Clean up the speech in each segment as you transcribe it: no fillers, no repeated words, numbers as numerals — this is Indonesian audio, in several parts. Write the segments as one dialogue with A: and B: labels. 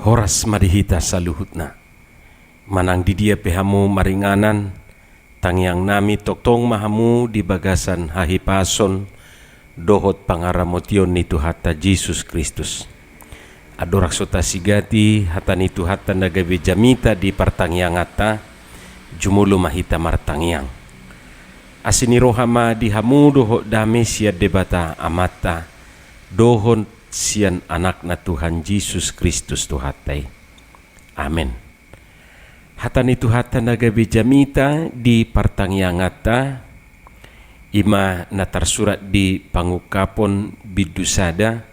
A: Horas madihita saluhutna. Manang di dia pehamu maringanan, tangyang nami toktong mahamu di bagasan hahipason, dohot pangaramotion ni Tuhata Jesus Kristus. Adorak sota sigati hatan itu hata nagabe jamita di partangyangata, jumulu mahita martangyang. Asini rohama di hamu dohot dame sia debata amata, dohon sian anak na Tuhan Yesus Kristus Tuhatai. Amin. Hatan itu hatan nagabe jamita di partangyangata, ima natar surat di pangukapon bidusada,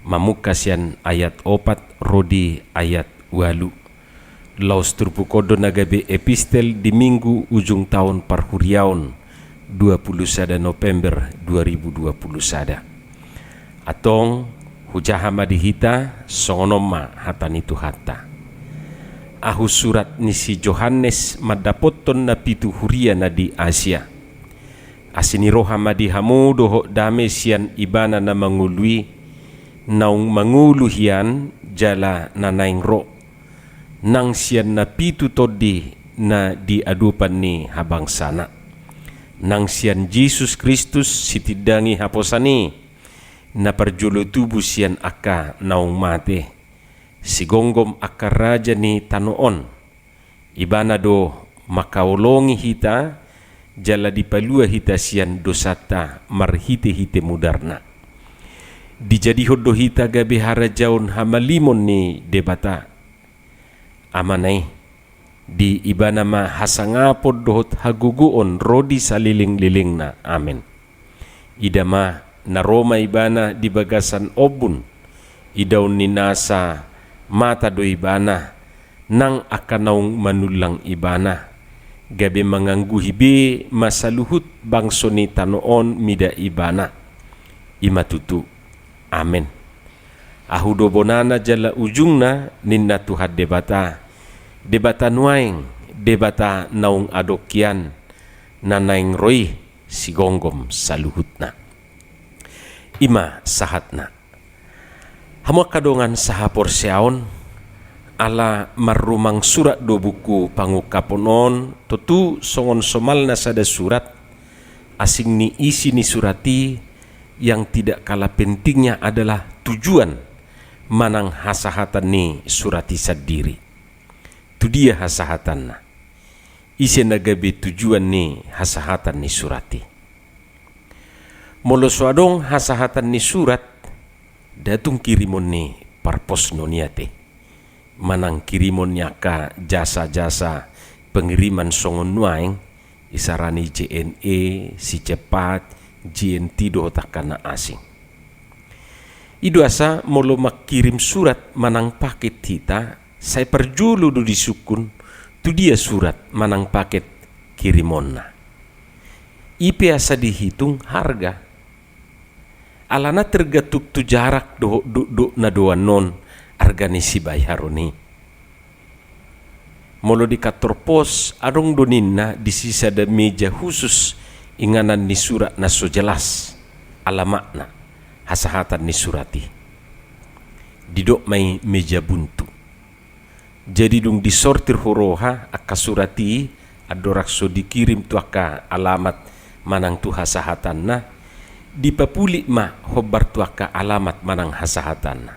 A: mamukasian ayat 4 rodi ayat 8. Laus turpukodo nagabe epistel di minggu ujung tahun parhuriaun 21 November 2021. Atong hujahama dihita songonoma hatan itu hata. Ahu surat ni si Johannes madapoton na pitu huria na di Asia. Asini rohama di hamu doho dame sian ibana na mangului, naung manguluhian jala na naing ro, nang sian na pitu todi na diadupan ni habang sana. Nang sian Jesus Kristus sitidangi haposani, na parjolo tubu sian aka naung mate, sigonggom aka raja ni tanoon, ibana do makaolongi hita, jala dipalua hita sian dosata marhite-hite mudarna. Dijadi hodo hita gabe harajaon hamalimon ni debata, amanai di ibana ma hasangapod dohot haguguon rodi saliling-lilingna. Amin. Idama na Roma ibana di bagasan obun, idaun ni nasa mata do ibana, nang akanaung manulang ibana, gabi mangangguhibe masaluhut bangso ni tanoon mida ibana, imatutu. Amin. Ahudo bonana jala ujungna ninna Tuhan debata nuaing, debata naung adokyan, nanaing roi sigonggom saluhutna. Ima sahatna. Hamo kadongan saha porsiaon ala marrumang surat do buku pangukaponon tutu songon somal na sada surat asing ni isi ni surati yang tidak kalah pentingnya adalah tujuan manang hasahatan ni surati sadiri. Tu dia hasahatan na. Isi nagabe tujuan ni hasahatan ni surati. Molo suadong hasahatan ni surat datung kirimon ni parpos noniate, manang kirimon ka jasa-jasa pengiriman songon nuaing isarani JNE si cepat JNT do takana asing. Idu asa molo makirim surat manang paket hita, saya perjulu do disukun tu dia surat manang paket kirimonna. IP asa dihitung harga. Alana tergatuk tu jarak do na doan non arganisi bayaroni. Molo di kantor pos adong doninna di sisa da meja khusus inganan ni surat na so jelas alamakna hasahatan ni surati. Didok may meja buntu. Jadi dung disortir horoha aka surati adorak so dikirim tu aka alamat manang tu hasahatan na. Di papuli ma hobar tuaka alamat manang hasahatan.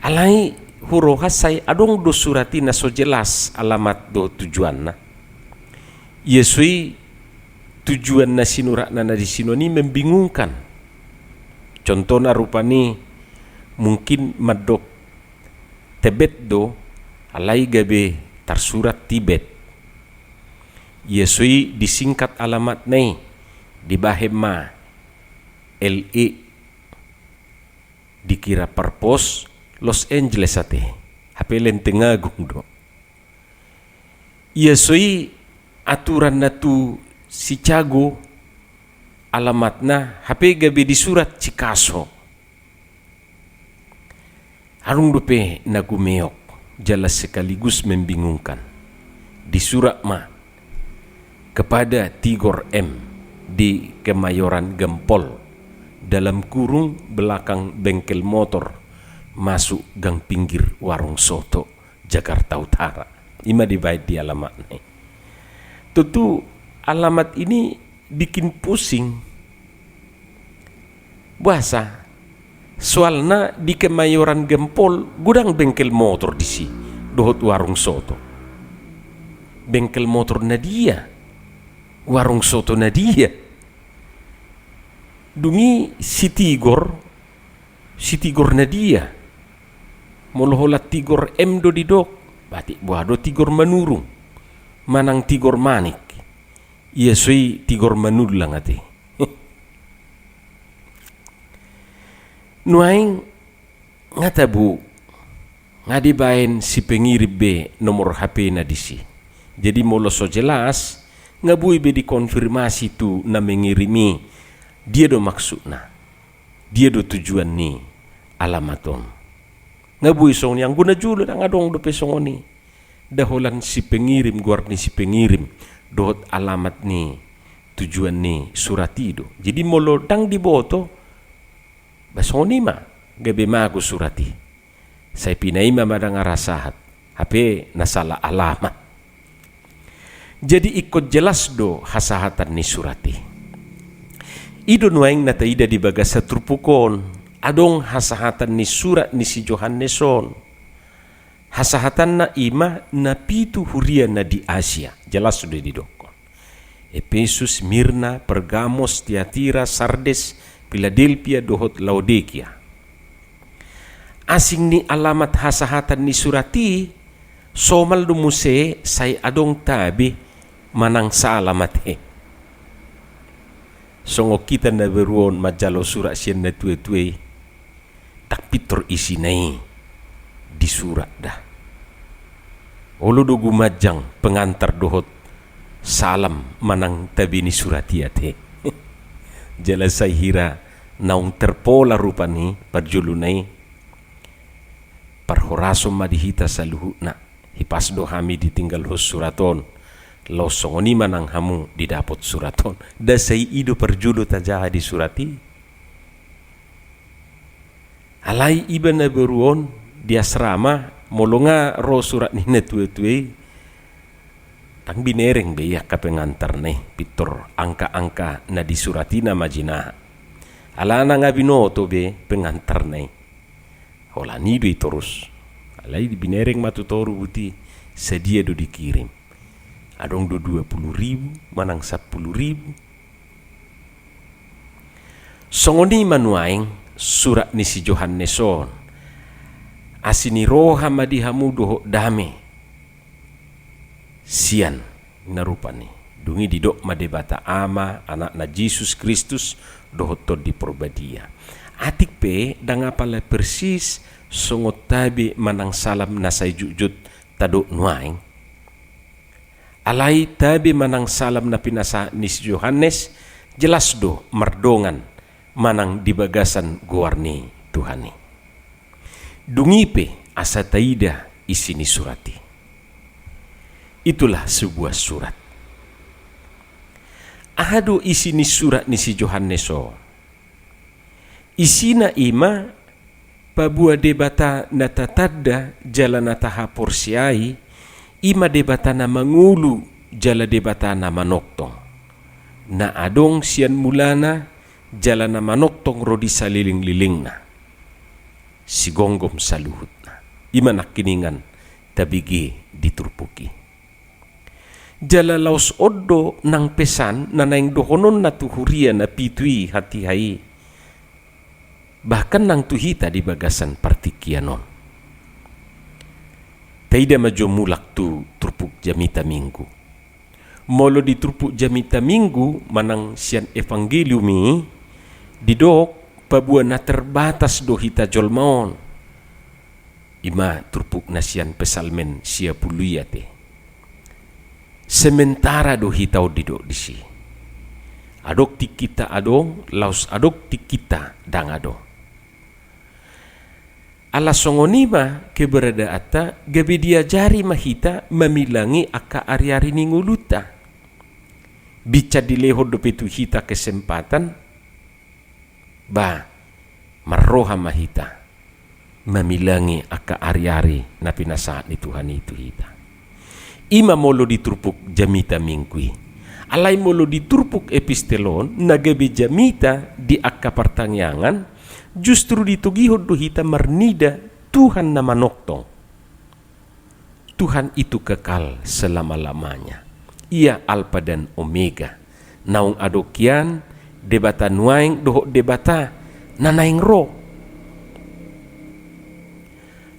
A: Alai huro hasai adong do surati na so jelas alamat do tujuan na. Yesui tujuan na sinurak na di sinoni membingungkan. Contoh na rupani mungkin madok Tebet do alai gabe tersurat Tibet. Yesui disingkat alamat nai di bahema LE dikira perpos Los Angeles ate hapelen tengagung do. Yesui aturan na tu si Cago alamatna hape gabe di surat Cikaso. Harung dupe nagumeok jelas sekaligus membingungkan. Di surat ma kepada Tigor M di Kemayoran Gempol dalam kurung belakang bengkel motor masuk gang pinggir warung soto Jakarta Utara. Ima dibait di alamat nih. Tentu alamat ini bikin pusing. Bahasa soalnya di Kemayoran Gempol gudang bengkel motor di si dohot warung soto. Bengkel motor Nadia, warung soto Nadia. Dungi si Tigor Nadia. Moloholat Tigor emdo di dok, batik buado Tigor manurung, manang Tigor manik. Iya sui Tigor manulang ati. Nuaing ngata bu, ngadibain si pengirip be nomor HP na disi. Jadi molo so jelas, ngabui be dikonfirmasi tu na mengirimi, dia do maksudna, dia do tujuan ni alamaton. Ngabui song yang guna julu na ngadong do pesong ni. Daholan si pengirim guar ni si pengirim dohot alamat ni tujuan ni suratido. Jadi molo dang diboto basoni ma gabe mago surati. Saya pinai ma madang arasahat. HP nasala alamat. Jadi ikut jelas do hasahatan ni surati. Ido nuaing nata ida di bagasa trupukon. Adong hasahatan ni surat ni si Johanneson. Hasahatan na ima na pitu huria na di Asia. Jelas sudah didokon. Efesus, Mirna, Pergamos, Tiatira, Sardes, Philadelphia, dohot Laodikia. Asing ni alamat hasahatan ni surati, somal dumuse say adong tabi manang sa alamat he. Songo kita na beruon majalo surat siyan na tuwe-tuwe, tak pitor isi nai di surat dah. Olo do gumajang pengantar dohot salam manang tabi ni suratiat he. Jelasay hira naung terpola rupa ni parjulunay parhorasom madihita sa luhut na hipas do hami ditinggal hos suraton losongoni manang hamu didapot suraton dasay ido parjulu tajaha di surati alai iba na beruon di asrama molonga ro surat ni na tuwe-tuwe tang binereng be ya kapengantar nih pitor angka-angka na disuratina majina alana nga binoto be pengantar nih hola nido terus alai binereng matutoru buti sedia do dikirim adong do 20.000 manang 10.000 songoni manuaing surat ni si Johanneson asini roha madihamu doho dame sian narupani dungi didok madebata ama anak na Jesus Kristus dohoto di porbadia atik pe dangapala persis songot tabi manang salam nasay jujut tadok nuaing alai tabi manang salam na pinasa ni si Johannes jelas do mardongan manang dibagasan guarni Tuhani dungi pe asa taida isi ni surati. Itulah sebuah surat. Ahado isi ni surat ni si Johanneso. Isina ima pabua debata natatadda jala nataha porsiai ima debata na mangulu jala debata na manoktong. Na adong sian mulana jala na manoktong rodi saliling-liling na. Sigonggom saluhut na. Ima nakiningan tabigi diturpuki. Jala laos odo nang pesan na naing dohonon na tuhuria na pitui hati hai. Bahkan nang tuhita di bagasan partikianon. Taida majo mulak tu turpuk jamita minggu. Molo di turpuk jamita minggu manang sian evangeliumi didok pabua na terbatas do hita jolmaon. Ima turpuk na sian pesalmen sia puluyate. Sementara do hitau didok disi. Adok ti kita adong, laos adok ti kita dang adong. Ala songonima keberadaata gabe diajari mahita memilangi aka ari-ari ninguluta. Bica dileho do petu hita kesempatan ba marroha mahita mamilangi aka ari-ari na pinasaat ni Tuhan itu hita. Ima molo diturpuk jamita mingkui. Alay molo diturpuk epistelon nagabi jamita di akka pertangyangan justru ditugihod do hita marnida Tuhan na manoktong. Tuhan itu kekal selama-lamanya. Ia Alpha dan Omega. Naung adokian debata nuaing dohok debata nanaing ro.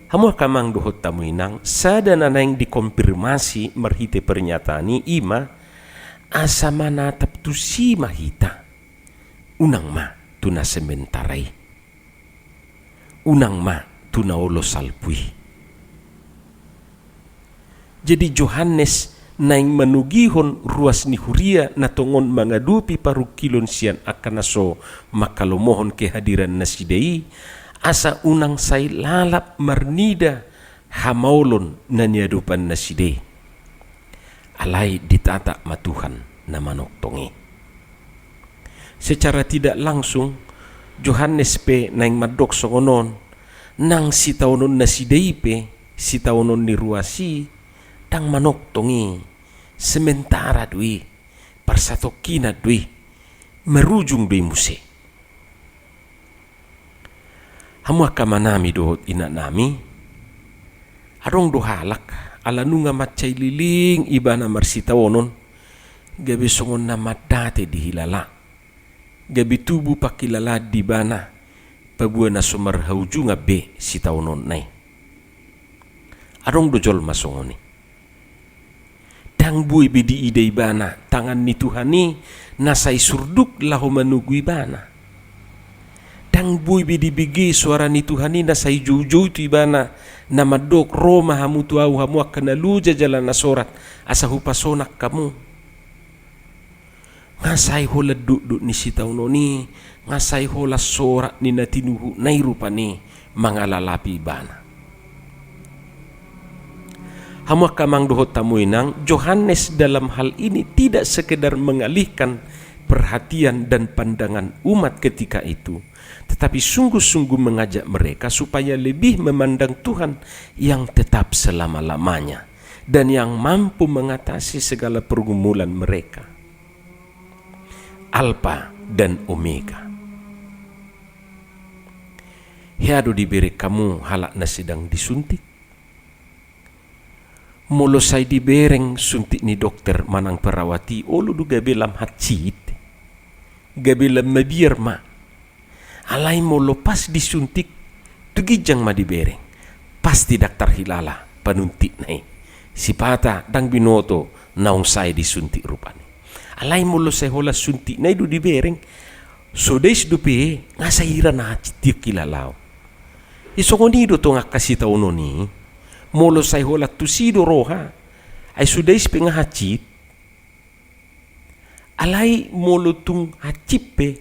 A: Hamu kamang dohot tamuinang sada nanaing dikonfirmasi merhite pernyataani ima asa manatap tu si mahita. Unang ma tuna sementarai. Unang ma tuna olo salpui. Jadi Johannes naing manugihon ruas ni huria na tongon mangadupi parukilon sian akan naso makalomohon kehadiran nasidei asa unang say lalap marnida hamaulon na niadupan nasidei alay ditata matuhan na manoktongi. Secara tidak langsung Johannes pe naing madok songonon nang sitaunon nasidei pe sitaunon ni ruasi tang manoktongi sementara dui parsatokina dui merujung dui muse. Hamu akamanami dohot ina nami arong dohalak ala nunga macay liling ibana marsitawonon gabi songon na madate di hilala gabi tubu pakilala di bana pabuan na sumarhaujunga be sitawonon nay arong dojol masongoni tang buy bidi ide ibana tangan ni Tuhani nasay surduk lahu manugu ibana tang buy bidi bigi suara ni Tuhani nasay juju itu ibana na madok Roma hamu tuau hamu akan naluja jalan nasorat asa hupasonak kamu ngasay hola duk ni sitaunoni ngasay hola sorat ni natinuhu nairupani mangalalapi ibana. Hamu kamang dohot tamuinang Johannes dalam hal ini tidak sekedar mengalihkan perhatian dan pandangan umat ketika itu, tetapi sungguh-sungguh mengajak mereka supaya lebih memandang Tuhan yang tetap selama-lamanya dan yang mampu mengatasi segala pergumulan mereka. Alpha dan Omega. Hiado diberi kamu halak na sedang disuntik. Molo say dibereng suntik ni dokter manang perawati olo du gabelam hacit gabelam mabir ma alay molo pas disuntik tugijang ma dibereng pasti daktar hilala panuntik nai sipata dang binoto naung say disuntik rupani alay molo say hola suntik nai du dibereng so des dupe ngasayira na hacit tiak kilalao isongoni do to ngakasita unoni molo say hola tusido roha ay sudais penga hacit alay molo tung hacipe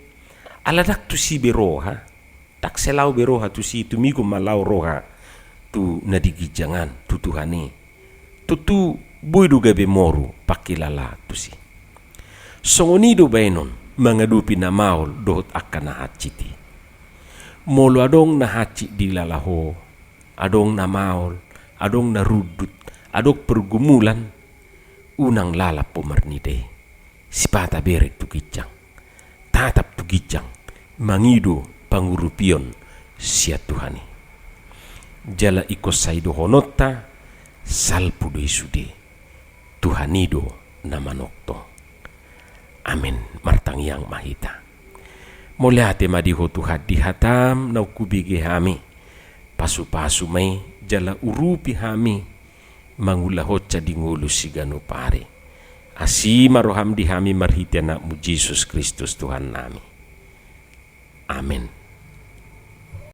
A: aladak tusi beroha tak selau beroha tusi tumigo malau roha tu nadigijangan tu Tuhani tutu boy duga be moru pakilala tusi songonido bainon mangadupi na maul dohot akan na haciti molo adong na hacit di lalaho adong na maul adong narudut, adong pergumulan, unang lalap pumarnide. Sipata berek tukijang, tatap tukijang, mangido pangurupion siya Tuhani. Jala ikos saydo honota, salpu do isude, Tuhanido na manokto. Amin, martang yang mahita. Mula ate madiho Tuhan dihatam na ukubigi hami, pasu-pasu may, jala urupi hami mangulahot sa dingulu sigano pare asima roham di hami marhiti anakmu Jesus Kristus Tuhan nami. Amin.